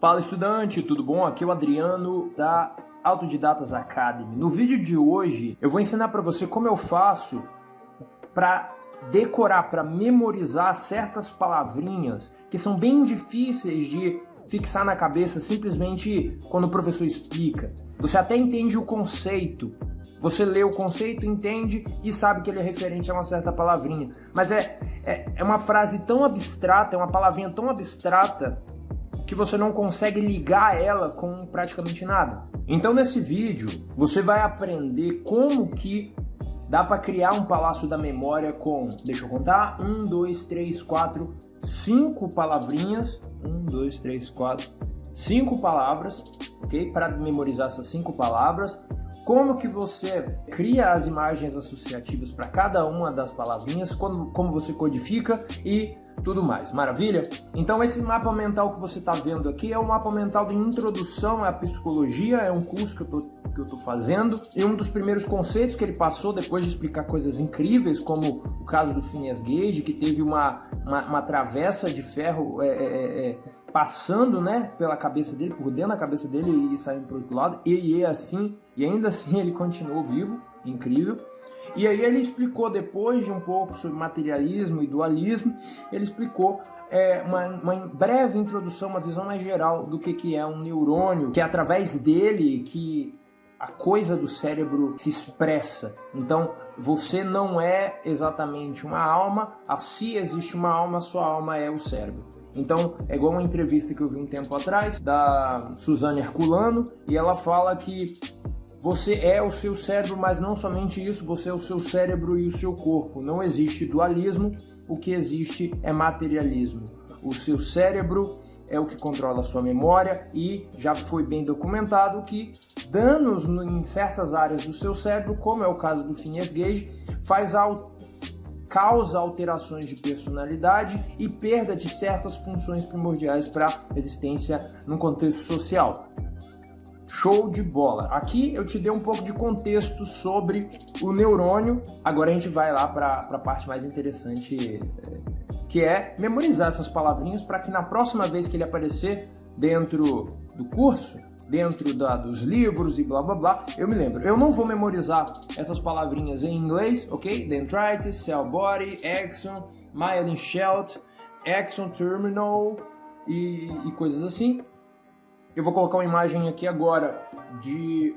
Fala estudante, tudo bom? Aqui é o Adriano da Autodidatas Academy. No vídeo de hoje eu vou ensinar para você como eu faço para decorar, para memorizar certas palavrinhas que são bem difíceis de fixar na cabeça simplesmente quando o professor explica. Você até entende o conceito, você lê o conceito, entende e sabe que ele é referente a uma certa palavrinha, mas é uma frase tão abstrata, é uma palavrinha tão abstrata que você não consegue ligar ela com praticamente nada. Então nesse vídeo você vai aprender como que dá para criar um palácio da memória com, deixa eu contar, 1, 2, 3, 4, 5 palavrinhas, 1, 2, 3, 4, 5 palavras, ok? Para memorizar essas 5 palavras, como que você cria as imagens associativas para cada uma das palavrinhas, como você codifica e tudo mais. Maravilha? Então esse mapa mental que você está vendo aqui é um mapa mental de introdução à psicologia, é um curso que eu tô fazendo, e um dos primeiros conceitos que ele passou depois de explicar coisas incríveis, como o caso do Phineas Gage, que teve uma travessa de ferro passando, né, pela cabeça dele, por dentro da cabeça dele e saindo para o outro lado, e ainda assim ele continuou vivo, incrível. E aí ele explicou, depois de um pouco sobre materialismo e dualismo, ele explicou uma breve introdução, uma visão mais geral do que é um neurônio, que é através dele que a coisa do cérebro se expressa. Então você não é exatamente uma alma, se existe uma alma, sua alma é o cérebro. Então é igual uma entrevista que eu vi um tempo atrás da Suzane Herculano, e ela fala que você é o seu cérebro, mas não somente isso, você é o seu cérebro e o seu corpo. Não existe dualismo, o que existe é materialismo. O seu cérebro é o que controla a sua memória, e já foi bem documentado que danos em certas áreas do seu cérebro, como é o caso do Phineas Gage, causa alterações de personalidade e perda de certas funções primordiais para a existência num contexto social. Show de bola! Aqui eu te dei um pouco de contexto sobre o neurônio. Agora a gente vai lá para a parte mais interessante, que é memorizar essas palavrinhas para que na próxima vez que ele aparecer dentro do curso, dentro dos livros e blá blá blá, eu me lembro. Eu não vou memorizar essas palavrinhas em inglês, ok? Dendrites, cell body, axon, myelin sheath, axon terminal e coisas assim. Eu vou colocar uma imagem aqui agora de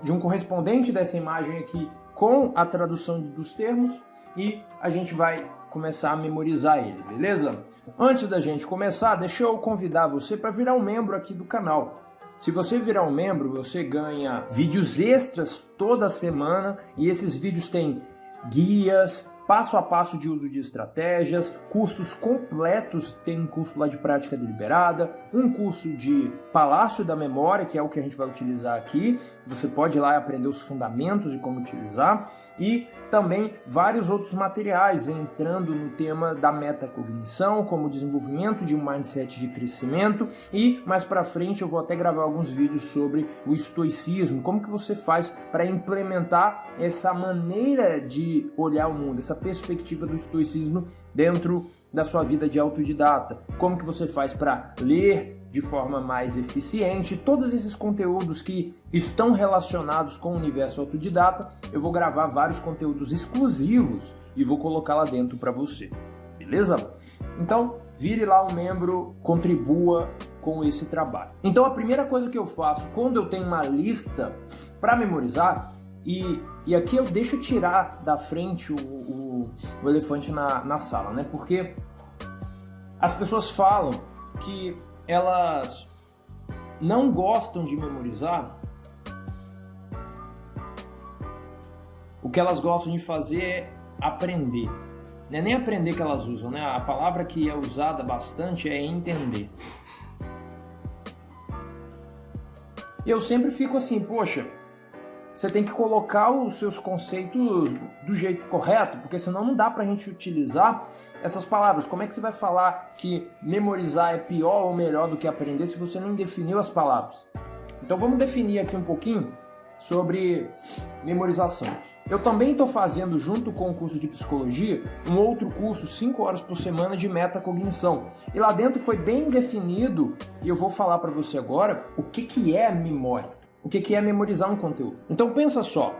um correspondente dessa imagem aqui com a tradução dos termos, e a gente vai começar a memorizar ele, beleza? Antes da gente começar, deixa eu convidar você para virar um membro aqui do canal. Se você virar um membro, você ganha vídeos extras toda semana, e esses vídeos têm guias, passo a passo de uso de estratégias, cursos completos, tem um curso lá de prática deliberada, um curso de palácio da memória, que é o que a gente vai utilizar aqui, você pode ir lá e aprender os fundamentos de como utilizar, e também vários outros materiais, entrando no tema da metacognição, como o desenvolvimento de um mindset de crescimento, e mais para frente eu vou até gravar alguns vídeos sobre o estoicismo, como que você faz para implementar essa maneira de olhar o mundo, essa perspectiva do estoicismo dentro da sua vida de autodidata, como que você faz para ler de forma mais eficiente. Todos esses conteúdos que estão relacionados com o universo autodidata, eu vou gravar vários conteúdos exclusivos e vou colocar lá dentro para você, beleza? Então, vire lá um membro, contribua com esse trabalho. Então, a primeira coisa que eu faço quando eu tenho uma lista para memorizar, e aqui eu deixo tirar da frente o elefante na sala, né? Porque as pessoas falam que elas não gostam de memorizar. O que elas gostam de fazer é aprender. Não é nem aprender que elas usam, né? A palavra que é usada bastante é entender. E eu sempre fico assim, poxa, você tem que colocar os seus conceitos do jeito correto, porque senão não dá pra gente utilizar essas palavras. Como é que você vai falar que memorizar é pior ou melhor do que aprender se você nem definiu as palavras? Então vamos definir aqui um pouquinho sobre memorização. Eu também estou fazendo, junto com o curso de psicologia, um outro curso, 5 horas por semana, de metacognição. E lá dentro foi bem definido, e eu vou falar para você agora, o que é memória. O que é memorizar um conteúdo. Então pensa só,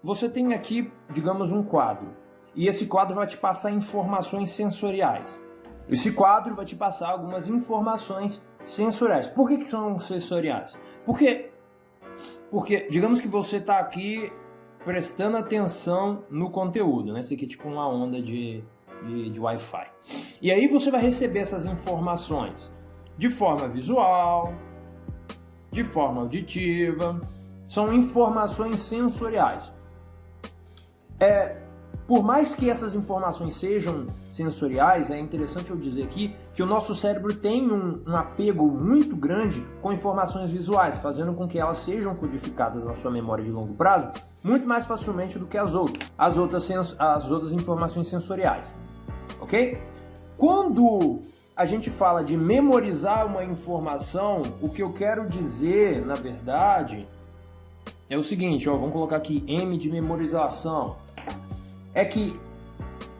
você tem aqui, digamos, um quadro, e esse quadro vai te passar informações sensoriais. Esse quadro vai te passar algumas informações sensoriais. Por que são sensoriais? Porque digamos que você está aqui prestando atenção no conteúdo, né? Isso aqui é tipo uma onda de Wi-Fi. E aí você vai receber essas informações de forma visual, de forma auditiva, são informações sensoriais. Por mais que essas informações sejam sensoriais, é interessante eu dizer aqui que o nosso cérebro tem um apego muito grande com informações visuais, fazendo com que elas sejam codificadas na sua memória de longo prazo muito mais facilmente do que as outras informações sensoriais, ok? Quando a gente fala de memorizar uma informação, o que eu quero dizer, na verdade, é o seguinte, vamos colocar aqui M de memorização. É que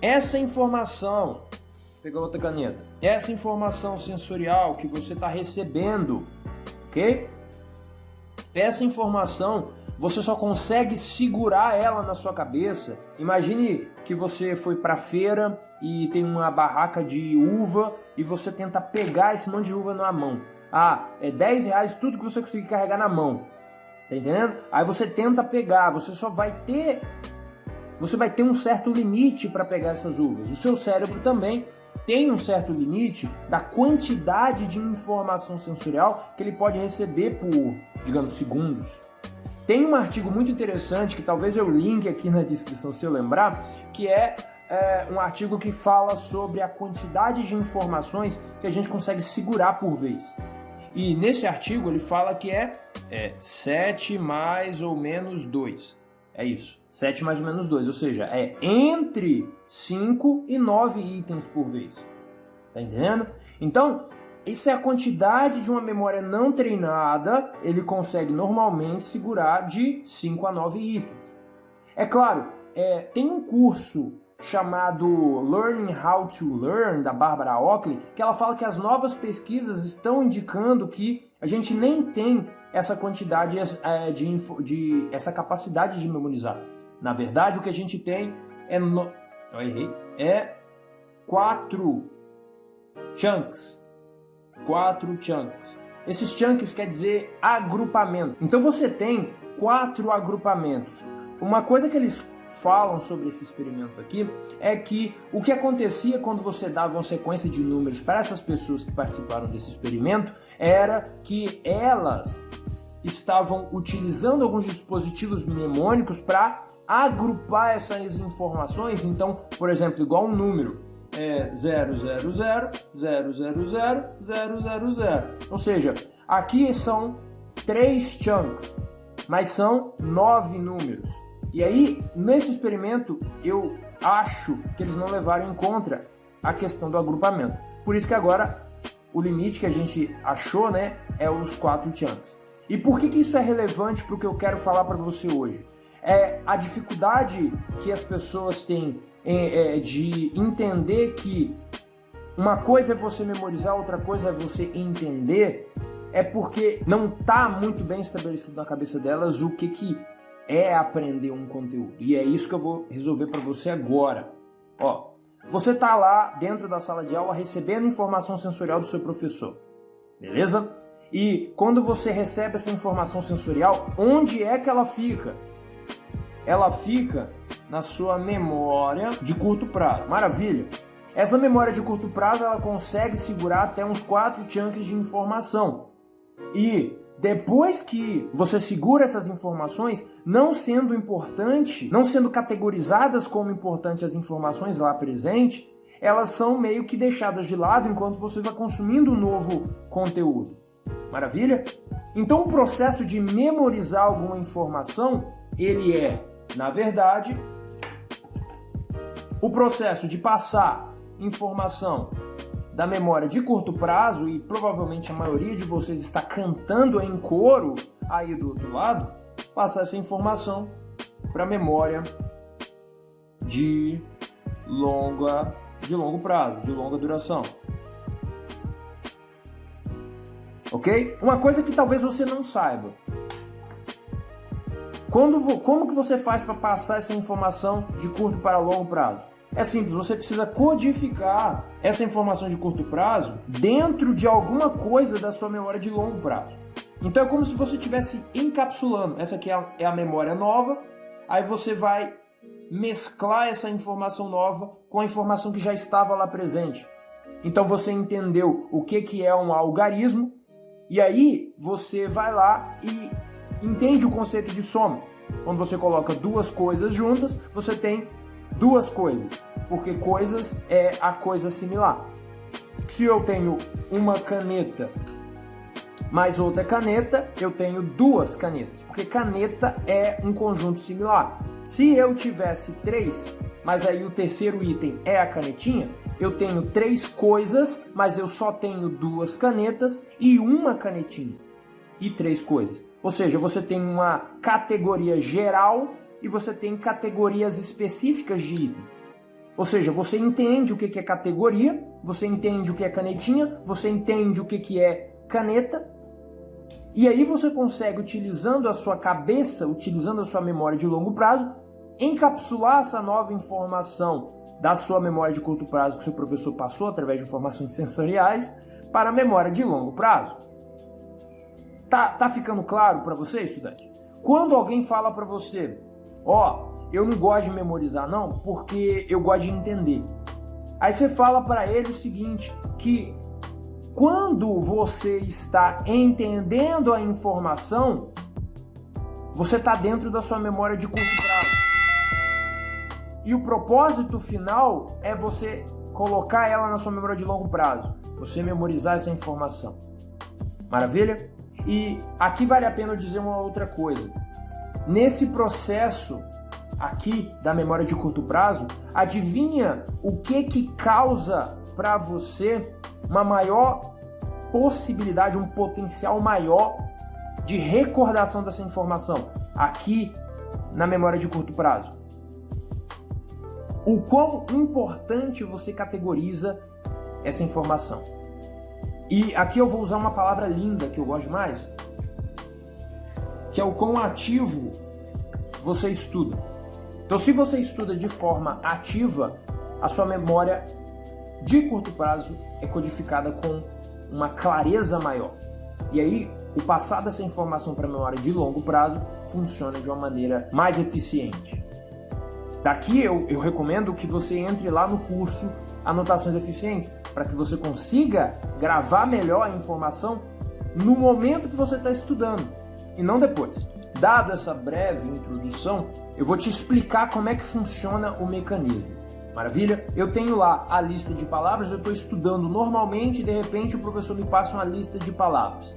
essa informação, vou pegar outra caneta, essa informação sensorial que você está recebendo, ok? Essa informação, você só consegue segurar ela na sua cabeça. Imagine que você foi para a feira e tem uma barraca de uva e você tenta pegar esse monte de uva na mão. É R$10 tudo que você conseguir carregar na mão. Tá entendendo? Aí você tenta pegar, você vai ter um certo limite para pegar essas uvas. O seu cérebro também tem um certo limite da quantidade de informação sensorial que ele pode receber por, digamos, segundos. Tem um artigo muito interessante que talvez eu linke aqui na descrição se eu lembrar, que é um artigo que fala sobre a quantidade de informações que a gente consegue segurar por vez. E nesse artigo ele fala que é 7 mais ou menos 2. É isso, 7 mais ou menos 2, ou seja, é entre 5 e 9 itens por vez. Tá entendendo? Então, isso é a quantidade de uma memória não treinada, ele consegue normalmente segurar de 5 a 9 itens. É claro, tem um curso chamado Learning How to Learn, da Barbara Oakley, que ela fala que as novas pesquisas estão indicando que a gente nem tem essa quantidade, essa capacidade de memorizar. Na verdade, o que a gente tem é 4 chunks. 4 chunks. Esses chunks quer dizer agrupamento. Então você tem 4 agrupamentos. Uma coisa que eles falam sobre esse experimento aqui é que o que acontecia quando você dava uma sequência de números para essas pessoas que participaram desse experimento era que elas estavam utilizando alguns dispositivos mnemônicos para agrupar essas informações. Então, por exemplo, igual um número 000, 000, 000. Ou seja, aqui são 3 chunks, mas são 9 números. E aí, nesse experimento, eu acho que eles não levaram em conta a questão do agrupamento. Por isso que agora o limite que a gente achou, né, é os 4 chunks. E por que isso é relevante para o que eu quero falar para você hoje? É a dificuldade que as pessoas têm de entender que uma coisa é você memorizar, outra coisa é você entender, é porque não está muito bem estabelecido na cabeça delas o que é aprender um conteúdo. E é isso que eu vou resolver para você agora. Você está lá dentro da sala de aula recebendo informação sensorial do seu professor, beleza? E quando você recebe essa informação sensorial, onde é que ela fica? Ela fica na sua memória de curto prazo. Maravilha! Essa memória de curto prazo ela consegue segurar até uns 4 chunks de informação. E depois que você segura essas informações, não sendo importante, não sendo categorizadas como importantes as informações lá presentes, elas são meio que deixadas de lado enquanto você vai consumindo um novo conteúdo. Maravilha? Então o processo de memorizar alguma informação, ele é, na verdade, o processo de passar informação da memória de curto prazo, e provavelmente a maioria de vocês está cantando em coro aí do outro lado, passar essa informação para memória de longo prazo, de longa duração. Ok? Uma coisa que talvez você não saiba. Como que você faz para passar essa informação de curto para longo prazo? É simples, você precisa codificar essa informação de curto prazo dentro de alguma coisa da sua memória de longo prazo. Então é como se você estivesse encapsulando. Essa aqui é a memória nova, aí você vai mesclar essa informação nova com a informação que já estava lá presente. Então você entendeu o que é um algarismo, e aí você vai lá e entende o conceito de soma. Quando você coloca duas coisas juntas, você tem duas coisas, porque coisas é a coisa similar. Se eu tenho uma caneta mais outra caneta, eu tenho duas canetas, porque caneta é um conjunto similar. Se eu tivesse três, mas aí o terceiro item é a canetinha, eu tenho três coisas, mas eu só tenho duas canetas e uma canetinha. E três coisas. Ou seja, você tem uma categoria geral e você tem categorias específicas de itens. Ou seja, você entende o que é categoria, você entende o que é canetinha, você entende o que é caneta, e aí você consegue, utilizando a sua cabeça, utilizando a sua memória de longo prazo, encapsular essa nova informação da sua memória de curto prazo que o seu professor passou através de informações sensoriais para a memória de longo prazo. Tá ficando claro para você, estudante? Quando alguém fala para você, eu não gosto de memorizar não, porque eu gosto de entender. Aí você fala para ele o seguinte, que quando você está entendendo a informação, você está dentro da sua memória de curto prazo. E o propósito final é você colocar ela na sua memória de longo prazo. Você memorizar essa informação. Maravilha? E aqui vale a pena dizer uma outra coisa. Nesse processo aqui da memória de curto prazo, adivinha o que causa para você uma maior possibilidade, um potencial maior de recordação dessa informação aqui na memória de curto prazo? O quão importante você categoriza essa informação. E aqui eu vou usar uma palavra linda que eu gosto mais, que é o quão ativo você estuda. Então, se você estuda de forma ativa, a sua memória de curto prazo é codificada com uma clareza maior. E aí, o passar dessa informação para a memória de longo prazo funciona de uma maneira mais eficiente. Daqui eu recomendo que você entre lá no curso Anotações Eficientes, para que você consiga gravar melhor a informação no momento que você está estudando e não depois. Dado essa breve introdução, eu vou te explicar como é que funciona o mecanismo. Maravilha? Eu tenho lá a lista de palavras, eu estou estudando normalmente e de repente o professor me passa uma lista de palavras.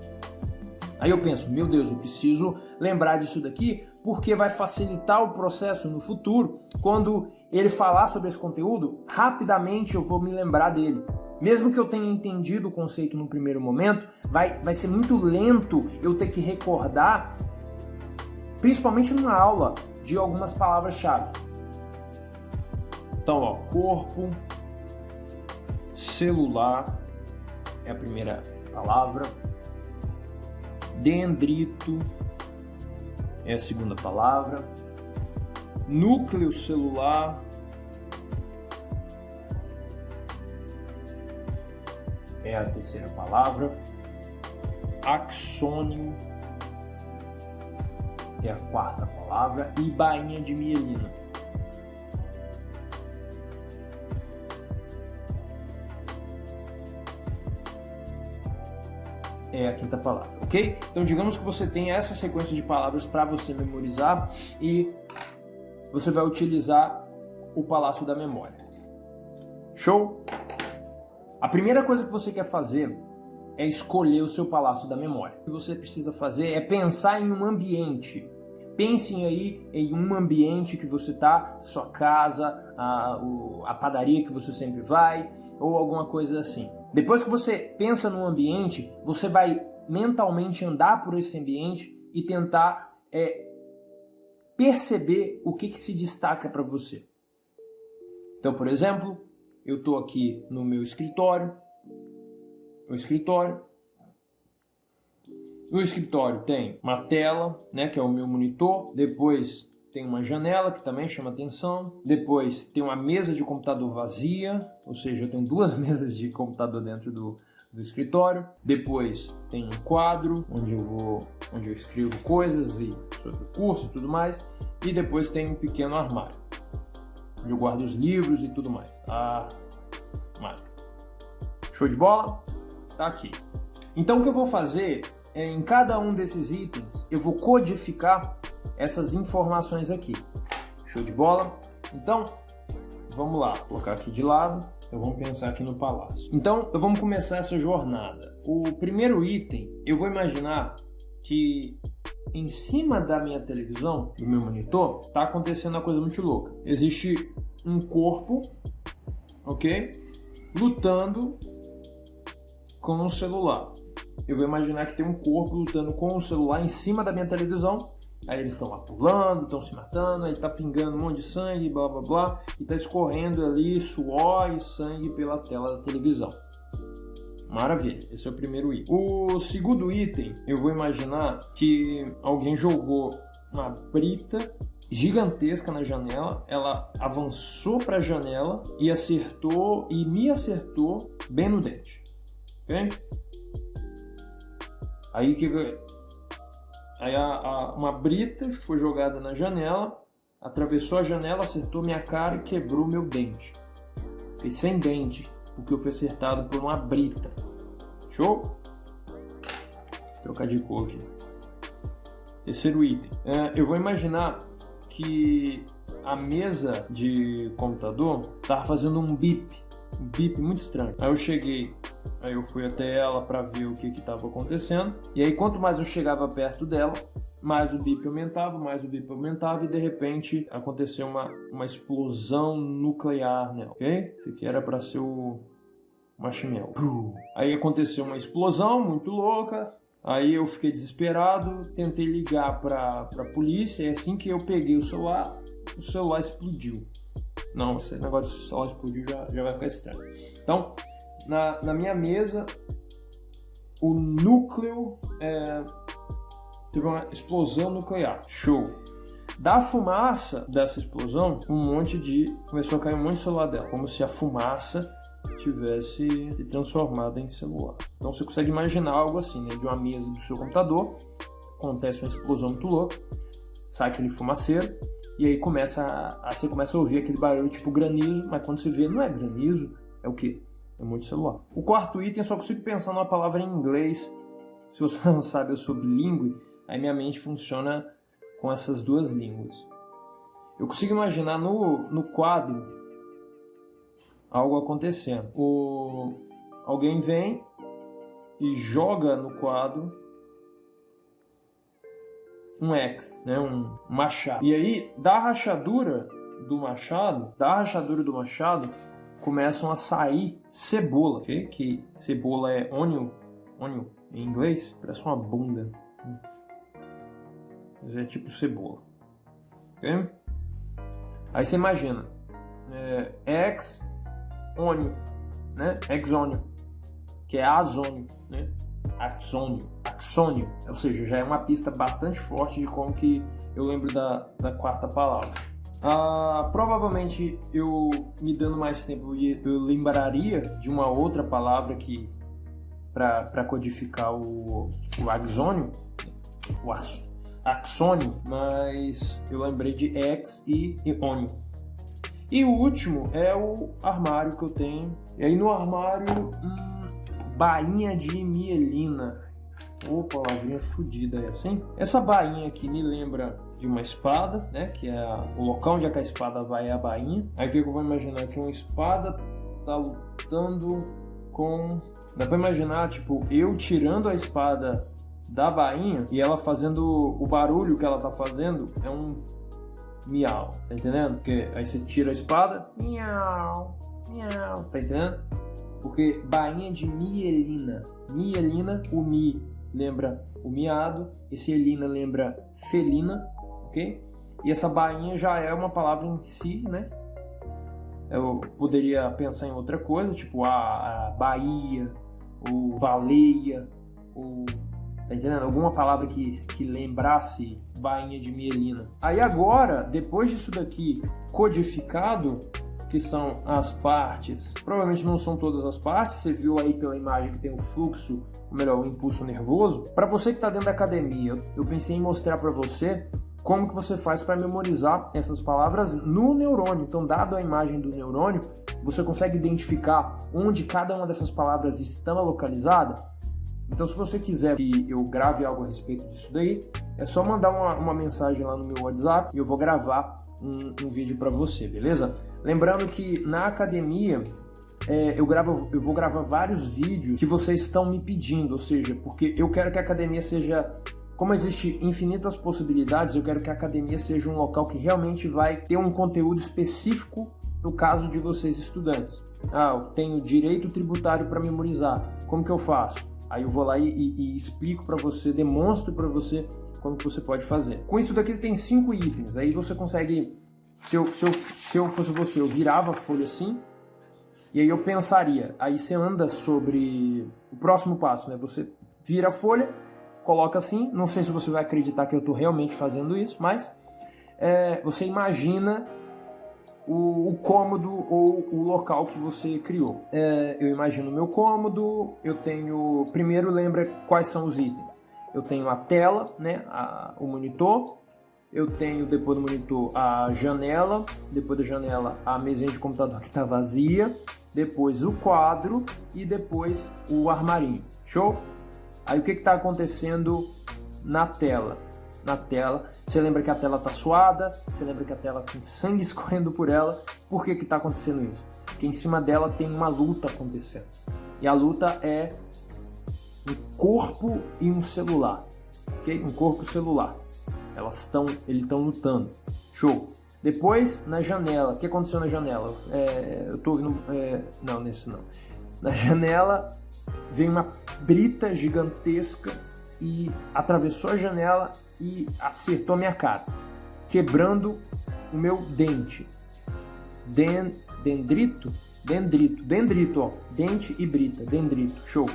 Aí eu penso, meu Deus, eu preciso lembrar disso daqui porque vai facilitar o processo no futuro. Quando ele falar sobre esse conteúdo, rapidamente eu vou me lembrar dele. Mesmo que eu tenha entendido o conceito no primeiro momento, vai ser muito lento eu ter que recordar, principalmente numa aula, de algumas palavras-chave. Então, corpo, celular é a primeira palavra, dendrito é a segunda palavra, núcleo celular é a terceira palavra, axônio é a quarta palavra e bainha de mielina é a quinta palavra, ok? Então digamos que você tem essa sequência de palavras para você memorizar e você vai utilizar o palácio da memória. Show? A primeira coisa que você quer fazer é escolher o seu palácio da memória. O que você precisa fazer é pensar em um ambiente. Pensem aí em um ambiente que você está, sua casa, a padaria que você sempre vai, ou alguma coisa assim. Depois que você pensa num ambiente, você vai mentalmente andar por esse ambiente e tentar perceber o que se destaca para você. Então, por exemplo, eu estou aqui no meu escritório. No escritório tem uma tela, né, que é o meu monitor. Depois tem uma janela que também chama atenção. Depois tem uma mesa de computador vazia, ou seja, eu tenho 2 mesas de computador dentro do escritório. Depois tem um quadro onde eu escrevo coisas sobre o curso e tudo mais. E depois tem um pequeno armário onde eu guardo os livros e tudo mais. Armário. Show de bola? Tá aqui. Então o que eu vou fazer é, em cada um desses itens, eu vou codificar essas informações aqui. Show de bola? Então, vamos lá. Vou colocar aqui de lado. Então vamos pensar aqui no palácio. Então, vamos começar essa jornada. O primeiro item, eu vou imaginar que em cima da minha televisão, do meu monitor, está acontecendo uma coisa muito louca. Existe um corpo, ok? Lutando com um celular. Eu vou imaginar que tem um corpo lutando com um celular em cima da minha televisão. Aí eles estão lá pulando, estão se matando, aí tá pingando um monte de sangue, blá blá blá, e tá escorrendo ali suor e sangue pela tela da televisão. Maravilha, esse é o primeiro item. O segundo item, eu vou imaginar que alguém jogou uma brita gigantesca na janela, ela avançou para a janela e me acertou bem no dente. Ok? Aí uma brita foi jogada na janela, atravessou a janela, acertou minha cara e quebrou meu dente. Fiquei sem dente, porque eu fui acertado por uma brita. Show? Vou trocar de cor aqui. Terceiro item. Eu vou imaginar que a mesa de computador estava fazendo um bip muito estranho. Aí eu fui até ela para ver o que estava acontecendo. E aí quanto mais eu chegava perto dela, mais o bip aumentava e de repente aconteceu uma explosão nuclear nela, ok? Isso aqui era para ser o marshmallow. Aí aconteceu uma explosão muito louca. Aí eu fiquei desesperado, tentei ligar para a polícia e assim que eu peguei o celular explodiu. Não, esse negócio de celular explodiu já vai ficar estranho. Então, na minha mesa, o núcleo teve uma explosão nuclear. Show! Da fumaça dessa explosão, começou a cair um monte de celular dela, como se a fumaça tivesse se transformado em celular. Então você consegue imaginar algo assim, né? De uma mesa do seu computador, acontece uma explosão muito louca, sai aquele fumaceiro, e aí você começa a ouvir aquele barulho tipo granizo, mas quando você vê, não é granizo, é o quê? É muito celular. O quarto item, eu só consigo pensar numa palavra em inglês. Se você não sabe, eu sou bilíngue, aí minha mente funciona com essas duas línguas. Eu consigo imaginar no quadro algo acontecendo. Alguém vem e joga no quadro um X, né, um machado. E aí, da rachadura do machado, começam a sair cebola, okay? Que cebola é onion em inglês, parece uma bunda. Mas é tipo cebola. Okay? Aí você imagina, X-onion, né? Exônio, que é azônio, né? Axônio, ou seja, já é uma pista bastante forte de como que eu lembro da quarta palavra. Provavelmente eu, me dando mais tempo, eu lembraria de uma outra palavra que para codificar o axônio, axônio, mas eu lembrei de X e ônio. E o último é o armário que eu tenho. E aí no armário, bainha de mielina. Ô, palavrinha fodida essa, hein? Essa bainha aqui me lembra de uma espada, né? Que é o local onde a espada vai é a bainha. Aí o que eu vou imaginar? Que uma espada tá lutando com... Dá pra imaginar, tipo, eu tirando a espada da bainha e ela fazendo o barulho que ela tá fazendo é um miau, tá entendendo? Porque aí você tira a espada, miau, miau, tá entendendo? Porque bainha de mielina. Mielina, o mi lembra o miado, esse elina lembra felina, ok? E essa bainha já é uma palavra em si, né? Eu poderia pensar em outra coisa, tipo a Bahia, ou baleia, ou... Tá entendendo? Alguma palavra que lembrasse bainha de mielina. Aí agora, depois disso daqui codificado, que são as partes, provavelmente não são todas as partes, você viu aí pela imagem que tem o fluxo, ou melhor, o impulso nervoso. Para você que está dentro da academia, eu pensei em mostrar para você como que você faz para memorizar essas palavras no neurônio. Então, dado a imagem do neurônio, você consegue identificar onde cada uma dessas palavras está localizada. Então, se você quiser que eu grave algo a respeito disso daí, é só mandar uma mensagem lá no meu WhatsApp e eu vou gravar um vídeo para você, beleza? Lembrando que na academia eu vou gravar vários vídeos que vocês estão me pedindo, ou seja, porque eu quero que a academia seja... Como existe infinitas possibilidades, eu quero que a academia seja um local que realmente vai ter um conteúdo específico no caso de vocês estudantes. Eu tenho direito tributário para memorizar, como que eu faço? Aí eu vou lá e explico para você, demonstro para você como que você pode fazer. Com isso daqui tem 5 itens, aí você consegue, se eu fosse você, eu virava a folha assim, e aí eu pensaria, aí você anda sobre o próximo passo, né? Você vira a folha, coloca assim, não sei se você vai acreditar que eu estou realmente fazendo isso, mas você imagina o cômodo ou o local que você criou. Eu imagino o meu cômodo, eu tenho... Primeiro lembra quais são os itens. Eu tenho a tela, né, o monitor, eu tenho depois do monitor a janela, depois da janela a mesinha de computador que está vazia, depois o quadro e depois o armarinho. Show? Aí o que está acontecendo na tela? Na tela, você lembra que a tela está suada, você lembra que a tela tem sangue escorrendo por ela. Por que está acontecendo isso? Porque em cima dela tem uma luta acontecendo. E a luta é um corpo e um celular. Okay? Um corpo e um celular. Eles estão lutando. Show. Depois, na janela. O que aconteceu na janela? Eu estou ouvindo... não, nesse não. Na janela vem uma brita gigantesca e atravessou a janela e acertou a minha cara, quebrando o meu dente. Dendrito, ó, dente e brita, dendrito, show.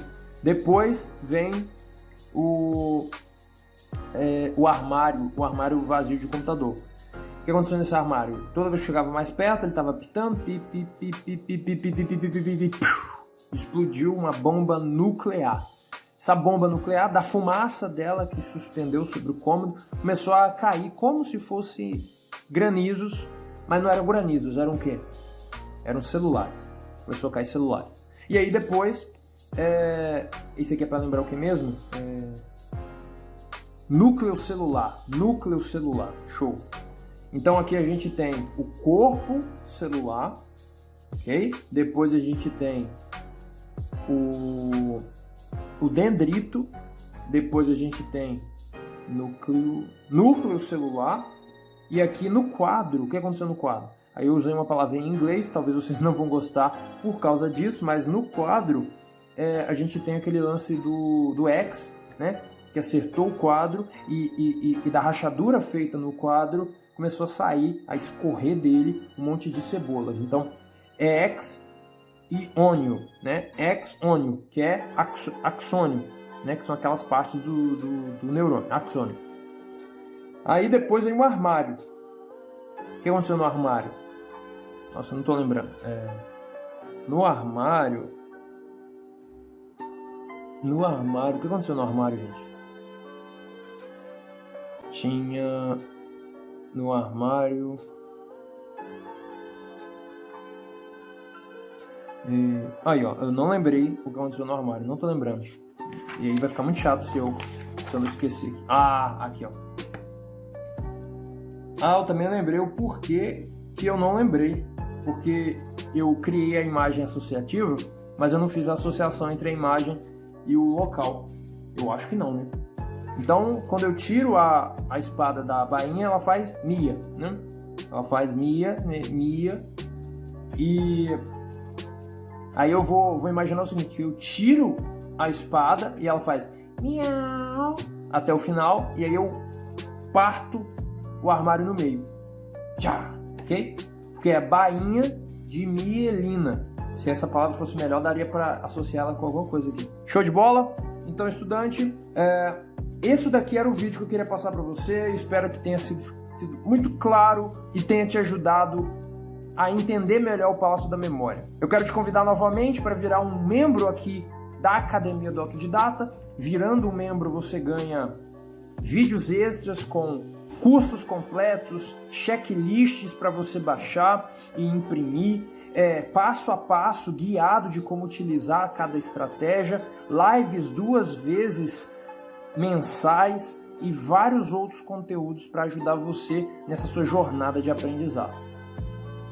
Depois vem o armário vazio de computador. O que aconteceu nesse armário? Toda vez que chegava mais perto, ele estava pitando, explodiu uma bomba nuclear. Essa bomba nuclear, da fumaça dela que suspendeu sobre o cômodo, começou a cair como se fosse granizos, mas não eram granizos, eram o quê? Eram celulares. Começou a cair celulares. E aí depois, isso aqui é para lembrar o que mesmo? Núcleo celular, show. Então aqui a gente tem o corpo celular, ok? Depois a gente tem o dendrito, depois a gente tem núcleo celular, e aqui no quadro, o que aconteceu no quadro? Aí eu usei uma palavra em inglês, talvez vocês não vão gostar por causa disso, mas no quadro a gente tem aquele lance do X, né, que acertou o quadro e da rachadura feita no quadro começou a sair, a escorrer dele um monte de cebolas. Então é X e ônio, né? Ex-ônio, que é axônio, né? Que são aquelas partes do neurônio, axônio. Aí depois vem o armário. O que aconteceu no armário? Nossa, eu não tô lembrando. No armário, o que aconteceu no armário, gente? Tinha no armário... Aí, ó, eu não lembrei o que aconteceu no armário, não tô lembrando. E aí vai ficar muito chato se eu não esquecer. Aqui, ó. Eu também lembrei o porquê que eu não lembrei. Porque eu criei a imagem associativa, mas eu não fiz a associação entre a imagem e o local. Eu acho que não, né? Então, quando eu tiro a espada da bainha, ela faz Mia, né? Ela faz Mia, e aí eu vou imaginar o seguinte, eu tiro a espada e ela faz miau até o final, e aí eu parto o armário no meio. Tchá, ok? Porque é bainha de mielina. Se essa palavra fosse melhor, daria para associá-la com alguma coisa aqui. Show de bola? Então, estudante, esse daqui era o vídeo que eu queria passar para você. Espero que tenha sido muito claro e tenha te ajudado a entender melhor o Palácio da Memória. Eu quero te convidar novamente para virar um membro aqui da Academia do Autodidata. Virando um membro, você ganha vídeos extras com cursos completos, checklists para você baixar e imprimir, passo a passo, guiado de como utilizar cada estratégia, lives 2 vezes mensais e vários outros conteúdos para ajudar você nessa sua jornada de aprendizado.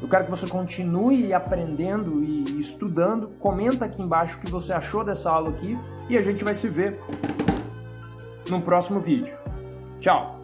Eu quero que você continue aprendendo e estudando. Comenta aqui embaixo o que você achou dessa aula aqui e a gente vai se ver no próximo vídeo. Tchau!